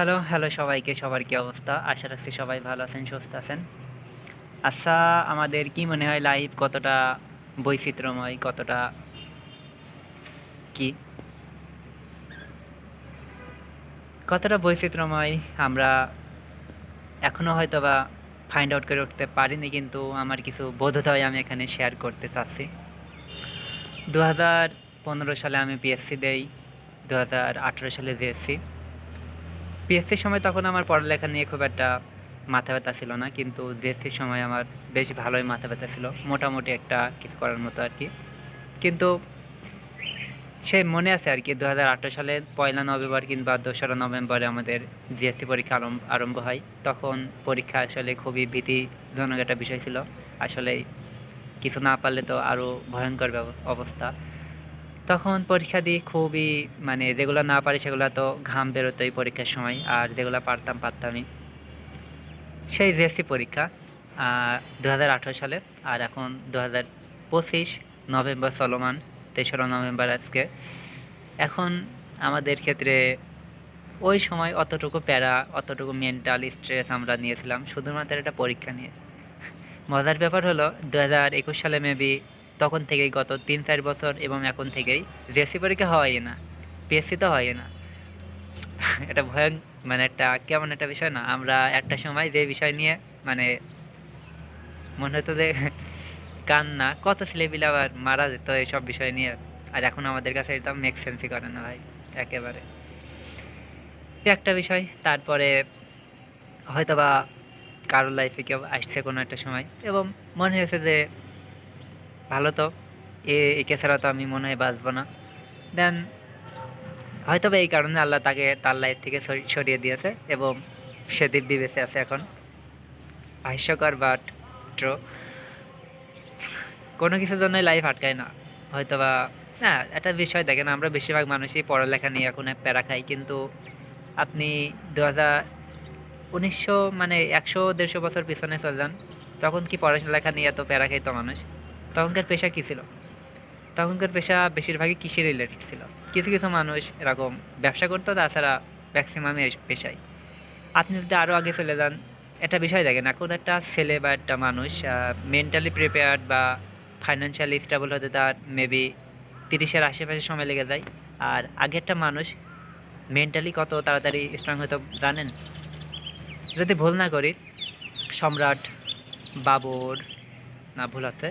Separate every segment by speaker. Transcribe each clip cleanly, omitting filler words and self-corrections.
Speaker 1: Hello, hello সবাইকে। সবার কি অবস্থা? আশা রাখছি সবাই ভালো আছেন, সুস্থ আছেন। আচ্ছা, আমাদের কি মনে হয় লাইফ কতটা বৈচিত্র্যময়, কতটা কি কতটা বৈচিত্র্যময় আমরা এখনও হয়তোবা ফাইন্ড আউট করে উঠতে পারিনি, কিন্তু আমার কিছু বোধোদয় আমি এখানে শেয়ার করতে চাচ্ছি। 2015 সালে আমি পিএসসি দেই, 2018 সালে জিএসসি। পিএসসির সময় তখন আমার পড়ালেখা নিয়ে খুব একটা মাথা ব্যথা ছিল না, কিন্তু জিএসসির সময় আমার বেশ ভালোই মাথা ব্যথা ছিল, মোটামুটি একটা কিছু করার মতো আর কি। কিন্তু সে মনে আছে আর কি, 2018 সালের 1 নভেম্বর কিংবা 2রা নভেম্বরে আমাদের জিএসসি পরীক্ষা আরম্ভ হয়। তখন পরীক্ষা আসলে খুবই ভীতিজনক একটা বিষয় ছিল। আসলে কিছু না পারলে তো আরও ভয়ঙ্কর অবস্থা। তখন পরীক্ষা দিয়ে খুবই মানে যেগুলো না পারি সেগুলো তো ঘাম বেরোতোই পরীক্ষার সময়, আর যেগুলো পারতামই। সেই জিএসসি পরীক্ষা 2018 সালে, আর এখন 2025 নভেম্বর চলমান, 3রা নভেম্বর আজকে। এখন আমাদের ক্ষেত্রে ওই সময় অতটুকু প্যারা, অতটুকু মেন্টাল স্ট্রেস আমরা নিয়েছিলাম শুধুমাত্র একটা পরীক্ষা নিয়ে। মজার ব্যাপার হলো 2021 সালে মেবি তখন থেকেই গত 3-4 বছর এবং এখন থেকেই জিএসসি পরীক্ষা হয় না, পিএসসি তো হয় না। এটা মানে একটা কেমন একটা বিষয় না? আমরা একটা সময় যে বিষয় নিয়ে মানে মনে হতো যে কান্না, কত ছেলেপিলে আবার মারা যেত এইসব বিষয় নিয়ে, আর এখন আমাদের কাছে এটা মেক সেন্সই করে না ভাই, একেবারে। এই একটা বিষয়। তারপরে হয়তোবা কারোর লাইফে কেউ আসছে কোনো একটা সময় এবং মনে হয়েছে যে ভালো তো, একে ছাড়া তো আমি মনে হয় বাঁচবো না। দেন হয়তোবা এই কারণে আল্লাহ তাকে তার লাইফ থেকে সরিয়ে দিয়েছে এবং সে দিব্যি বেঁচে আছে এখন। হাস্যকর বাট ট্রু। কোনো কিছুর জন্যই লাইফ আটকায় না হয়তোবা। হ্যাঁ, একটা বিষয় দেখেন, আমরা বেশিরভাগ মানুষই পড়ালেখা নিয়ে এখন প্যারা খাই, কিন্তু আপনি 1900 মানে 100-150 বছর পিছনে চলে যান, তখন কি পড়ালেখা নিয়ে এত প্যারা খাইতো মানুষ? তখনকার পেশা কী ছিল? তখনকার পেশা বেশিরভাগই কৃষি রিলেটেড ছিল। কিছু কিছু মানুষ এরকম ব্যবসা করতো, তাছাড়া ম্যাক্সিমামই এই পেশায়। আপনি যদি আরও আগে চলে যান, একটা বিষয় দেখেন, এখন একটা ছেলে বা একটা মানুষ মেন্টালি প্রিপেয়ার্ড বা ফাইন্যান্সিয়ালি স্টেবল হতে তার মেবি 30-এর আশেপাশে সময় লেগে যায়। আর আগে একটা মানুষ মেন্টালি কত তাড়াতাড়ি স্ট্রং হতো জানেন? যদি ভুল না করি, সম্রাট বাবর, না ভুল হচ্ছে,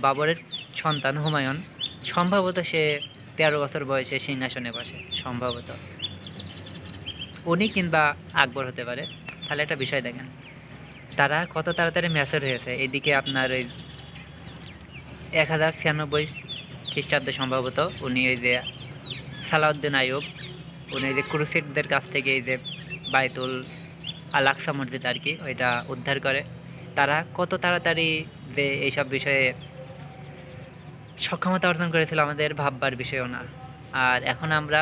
Speaker 1: বাবরের সন্তান হুমায়ুন, সম্ভবত সে 13 বছর বয়সে সিংহাসনে বসে, সম্ভবত উনি কিংবা আকবর হতে পারে। তাহলে একটা বিষয় দেখেন, তারা কত তাড়াতাড়ি ম্যাচিওর হয়েছে। এদিকে আপনার ওই 1096 খ্রিস্টাব্দে সম্ভবত উনি ওই যে সালাউদ্দিন আইয়ুব, উনি এই যে ক্রুসেডদের কাছ থেকে এই যে বাইতুল আল আকসা মসজিদ আর কি ওইটা উদ্ধার করে। তারা কত তাড়াতাড়ি যে এইসব বিষয়ে সক্ষমতা অর্জন করেছিল আমাদের ভাববার বিষয়ও না। আর এখন আমরা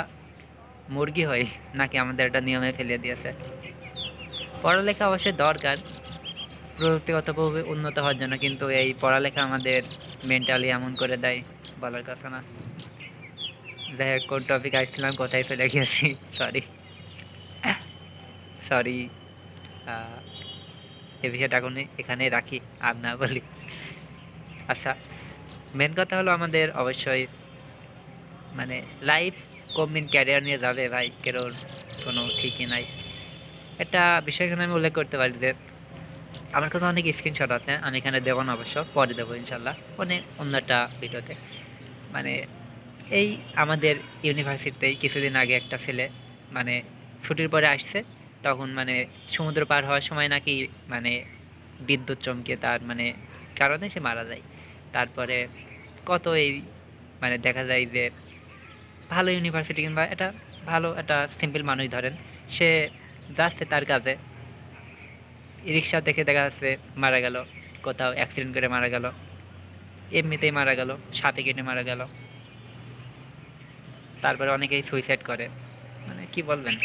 Speaker 1: মুরগি হই নাকি আমাদের একটা নিয়মে ফেলে দিয়েছে। পড়ালেখা অবশ্যই দরকার প্রযুক্তিগতভাবে উন্নত হওয়ার জন্য, কিন্তু এই পড়ালেখা আমাদের মেন্টালি এমন করে দেয় বলার কথা না। যাই হোক, কোন টপিক আসছিলাম, কোথায় চলে গিয়েছি, সরি সরি। এই বিষয়টা এখন এখানে রাখি, আর না বলি। আচ্ছা, মেন কথা হলো আমাদের অবশ্যই মানে লাইফ কোনদিন ক্যারিয়ার নিয়ে যাবে ভাই, কেরোর কোনো ঠিকই নাই। একটা বিষয় এখানে আমি উল্লেখ করতে পারি যে আমার কাছে অনেক স্ক্রিনশট আছে, আমি এখানে দেবো না, অবশ্য পরে দেবো ইনশাল্লাহ অন্য একটা ভিডিওতে। মানে এই আমাদের ইউনিভার্সিটিতেই কিছুদিন আগে একটা ছেলে মানে ছুটির পরে আসছে, তখন মানে সমুদ্র পার হওয়ার সময় নাকি মানে বিদ্যুৎ চমকে তার মানে কারণে সে মারা যায়। তারপরে কত এই মানে দেখা যায় যে ভালো ইউনিভার্সিটি কিংবা এটা ভালো একটা সিম্পল মানুষ ধরেন, সে যাচ্ছে তার কাজে, রিক্সা দেখে দেখা যাচ্ছে মারা গেল, কোথাও অ্যাক্সিডেন্ট করে মারা গেল, এমনিতেই মারা গেল, সাপে কেটে মারা গেল। তারপরে অনেকেই সুইসাইড করে। মানে কি বলবেন,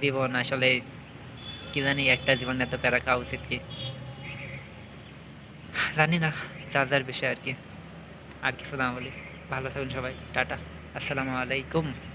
Speaker 1: জীবন আসলে কি জানি, একটা জীবন এত প্যারা খাওয়া উচিত কি জানি না, যার যার বিষয় আর কি। আর কিছু না বলি, ভালো থাকুন সবাই, টাটা, আসসালামু আলাইকুম।